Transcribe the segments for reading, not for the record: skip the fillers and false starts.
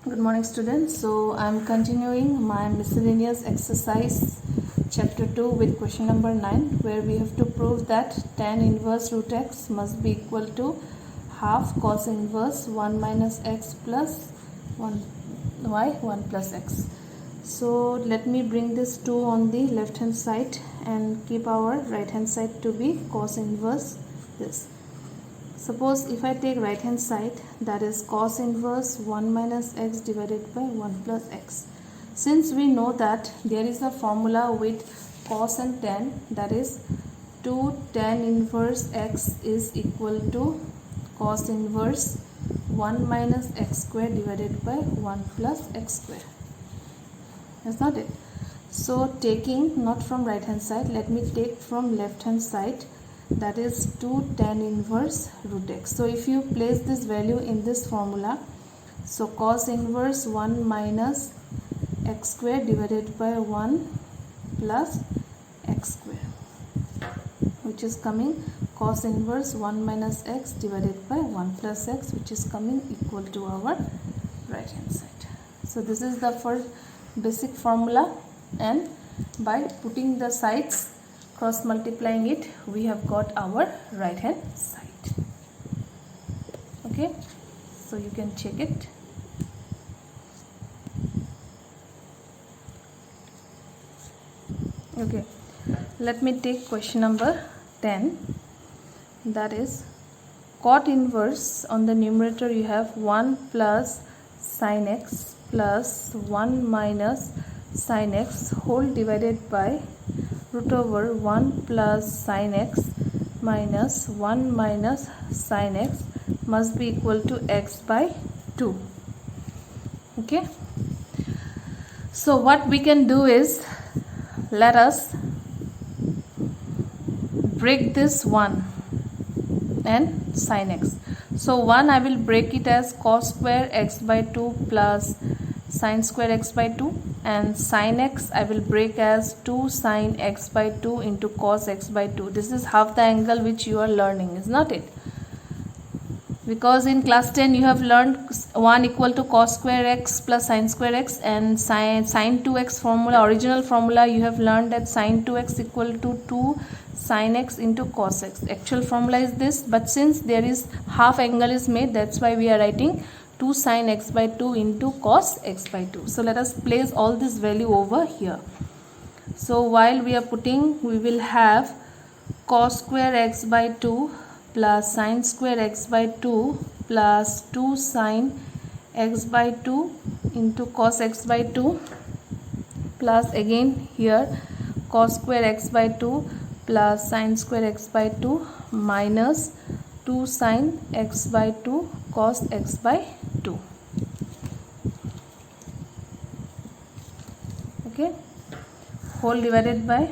Good morning, students. So I'm continuing my miscellaneous exercise chapter 2 with question number 9, where we have to prove that tan inverse root x must be equal to half cos inverse 1 minus x plus 1 y 1 plus x. So let me bring this 2 on the left hand side and keep our right hand side to be cos inverse this. Suppose if I take right hand side, that is cos inverse 1 minus x divided by 1 plus x. Since we know that there is a formula with cos and tan, that is 2 tan inverse x is equal to cos inverse 1 minus x square divided by 1 plus x square. That's not it. So taking not from right hand side, let me take from left hand side, that is 2 tan inverse root x. So if you place this value in this formula, so cos inverse 1 minus x square divided by 1 plus x square, which is coming cos inverse 1 minus x divided by 1 plus x, which is coming equal to our right hand side. So this is the first basic formula, and by putting the sides, cross multiplying it, we have got our right hand side. Okay, so you can check it. Okay, let me take question number 10, that is cot inverse. On the numerator you have 1 plus sin x plus 1 minus sin x whole divided by root over 1 plus sin x minus 1 minus sin x must be equal to x by 2. Okay, so what we can do is, let us break this 1 and sin x. So 1 I will break it as cos square x by 2 plus sin square x by 2, and sin x I will break as 2 sin x by 2 into cos x by 2. This is half the angle which you are learning, is not it? Because in class 10 you have learned 1 equal to cos square x plus sin square x, and sin 2x formula, original formula you have learned that sin 2x equal to 2 sin x into cos x. Actual formula is this, but since there is half angle is made, that's why we are writing 2 sin x by 2 into cos x by 2. So let us place all this value over here. So while we are putting, we will have cos square x by 2 plus sin square x by 2 plus 2 sin x by 2 into cos x by 2 plus again here cos square x by 2 plus sin square x by 2 minus 2 sin x by 2 cos x by 2. Okay, whole divided by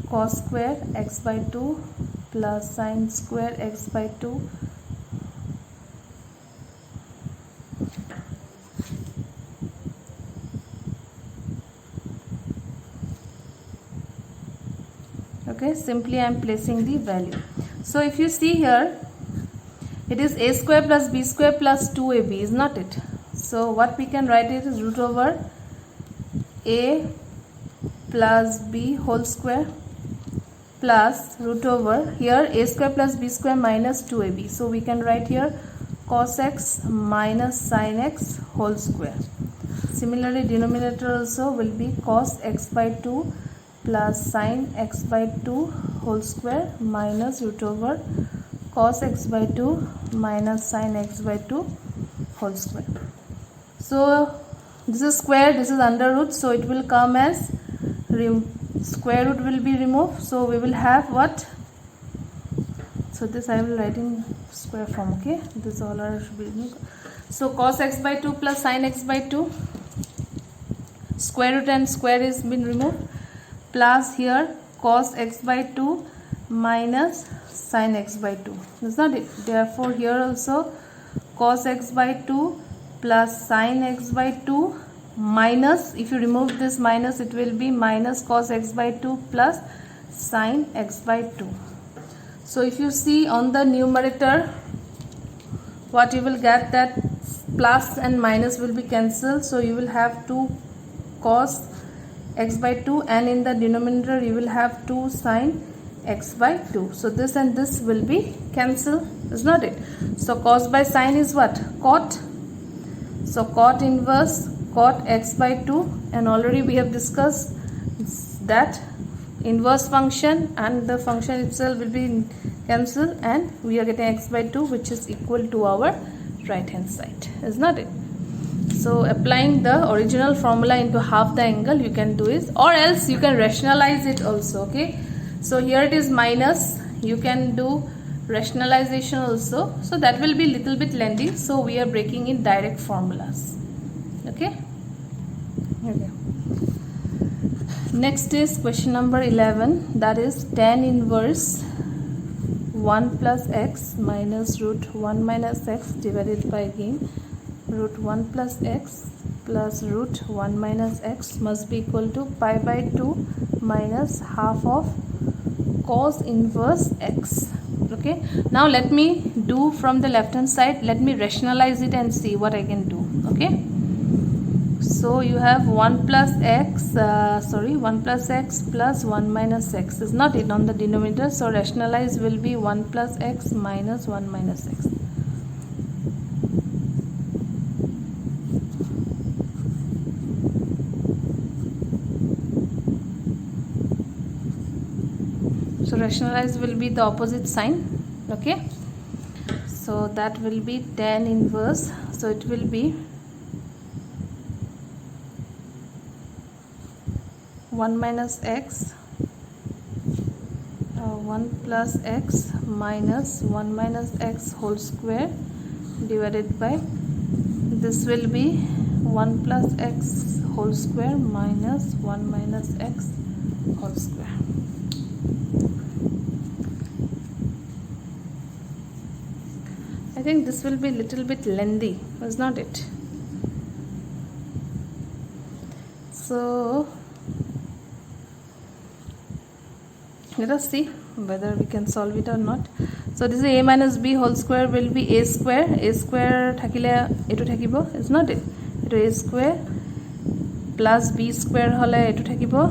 cos square x by 2 plus sin square x by 2 okay, simply I am placing the value. So if you see here, it is a square plus b square plus 2ab, is not it? So what we can write it is root over a plus b whole square plus root over here a square plus b square minus 2ab. So we can write here cos x minus sin x whole square. Similarly, denominator also will be cos x by 2 plus sin x by 2 whole square minus root over cos x by 2 minus sin x by 2 whole square. So this is square, this is under root, so it will come as square root will be removed. So we will have what? So this I will write in square form. Okay, this all are should be removed. So cos x by 2 plus sin x by 2, square root and square is been removed, plus here cos x by 2 minus sin x by 2. Is not it? Therefore here also cos x by 2 plus sin x by 2 minus, if you remove this minus, it will be minus cos x by 2 plus sin x by 2. So if you see on the numerator, what you will get, that plus and minus will be cancelled, so you will have 2 cos x by 2, and in the denominator you will have 2 sin x by 2. So this and this will be cancelled, is not it? So cos by sin is what? Cot. So cot inverse cot x by 2, and already we have discussed that inverse function and the function itself will be cancelled, and we are getting x by 2, which is equal to our right hand side, is not it? So applying the original formula into half the angle, you can do it, or else you can rationalize it also. Okay, so here it is minus, you can do rationalization also, so that will be little bit lengthy, so we are breaking in direct formulas. Okay. Next is question number 11, that is tan inverse 1 plus x minus root 1 minus x divided by again root 1 plus x plus root 1 minus x must be equal to pi by 2 minus half of cos inverse x. Okay, now let me do from the left hand side, let me rationalize it and see what I can do. Okay, so you have 1 plus x 1 plus x plus 1 minus x is not it on the denominator, so rationalize will be 1 plus x minus 1 minus x. So rationalize will be the opposite sign. Okay, so that will be tan inverse, so it will be 1 minus x 1 plus x minus 1 minus x whole square divided by, this will be 1 plus x whole square minus 1 minus x whole square. I think this will be little bit lengthy, is not it? So let us see whether we can solve it or not. So this is a minus b whole square will be a square thakile etu thakibo, is not it? Etu a square plus b square hole etu thakibo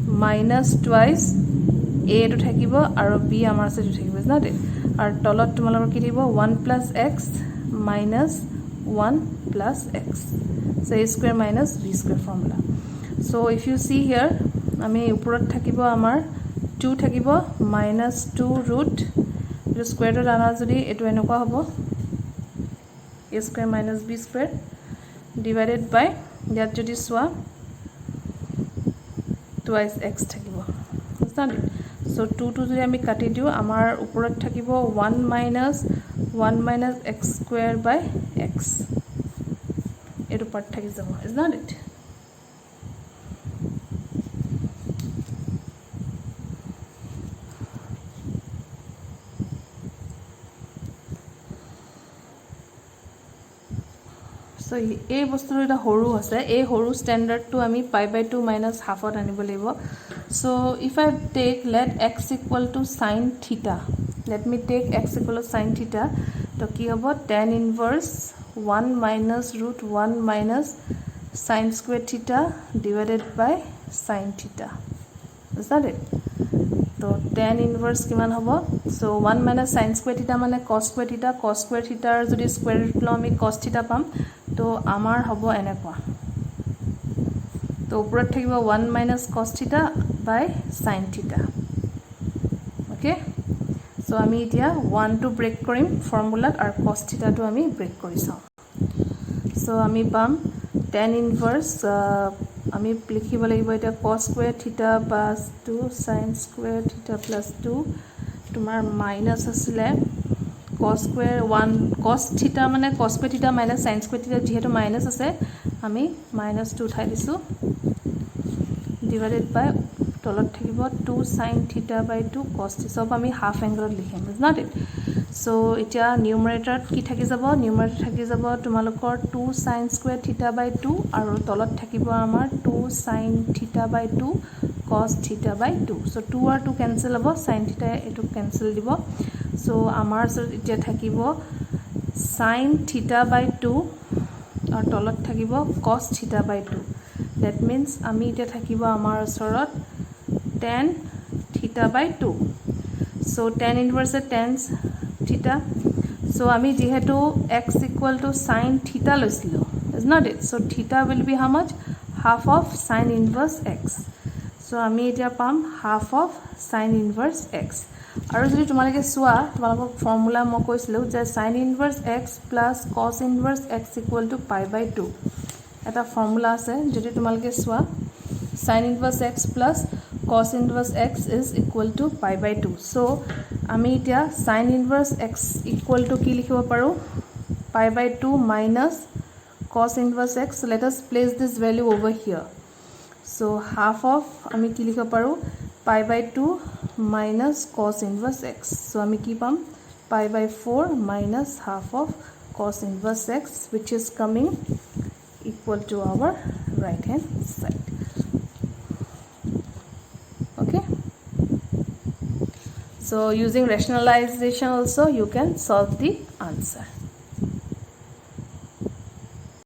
minus twice a etu thakibo aru b amar ase etu thakibo, is not it? Aru tolot tumalor ki thibo 1 plus x minus 1 plus x, so a square minus b square formula. So if you see here ami upurot thakibo amar 2 thakibo minus 2 root etu square dot ana jodi etu enokwa hobo a square minus b square divided by that jodi swa twice x thakibo, is not it? So 2 to jodi ami kati diu amar upurot thakibo 1 minus x square by x, etu part thaki jabo, is not it? So এই বস্তুৰ এটা হৰু আছে, এই হৰু standard two আমি pi by 2 minus half ত আনিব লাগিব. So if I take let x equal to sin theta, let me take x equal to sin theta, তো কি হ'ব tan inverse 1 minus root 1 minus sin square theta divided by sin theta, is that it? তো tan inverse কিমান হ'ব? So 1 minus sin square theta মানে cos square theta ৰ যদি square root লওঁ আমি cos theta পাম, তো আমাৰ হ'ব এনেকুৱা, তো ওপৰত থাকিব 1 minus cos theta by sin theta. Okay, so আমি এতিয়া 1 টু ব্ৰেক কৰিম ফৰ্মুলাত আৰু cos theta টো আমি ব্ৰেক কৰি চাওঁ. সো আমি পাম tan inverse আমি লিখিব লাগিব এটা cos square theta plus 2 sin square theta plus 2 তোমাৰ মাইনাস আছিল cos square 1 cos theta মানে cos square theta minus sin square theta যেহেতু মাইনাস আছে আমি minus 2 উঠাই দিছো divided by তলত থাকিব 2 sin theta by 2 cos theta, সব আমি হাফ এংগলত লিখিম, is not it? So এতিয়া নিউমাৰেটৰত কি থাকি যাব, নিউমাৰেটৰ থাকি যাব তোমালোকৰ 2 sin square theta by 2 আৰু তলত থাকিব আমাৰ 2 sin theta by 2 cos theta by 2. So 2 আৰু 2 কেনসেল হ'ব, sin theta এটো কেনসেল দিব. So আমাৰ এতিয়া থাকিব sin theta by 2 আৰু তলত থাকিব cos theta by 2 that means আমি এতিয়া থাকিব আমাৰ ওচৰত tan theta by 2 so tan inverse tan theta so আমি যেহেতু x equal to sin theta লৈছিলো is not it so theta will be how much half of sin inverse x so আমি এতিয়া পাম half of sin inverse x আৰু যদি তোমালোকে চোৱা তোমালোকক ফৰ্মুলা মই কৈছিলো যে sin inverse x plus cos inverse x equal to pi by 2 এটা ফৰ্মুলা আছে যদি তোমালোকে চোৱা sin inverse x plus cos inverse x is equal to pi by 2 so আমি এতিয়া sin inverse x equal to কি লিখিব পাৰো pi by 2 minus cos inverse x so let us place this value over here so half of আমি কি লিখিব পাৰো pi by 2 minus cos inverse x so আমি কি পাম pi by 4 minus half of cos inverse x which is coming equal to our right hand side okay so using rationalization also you can solve the answer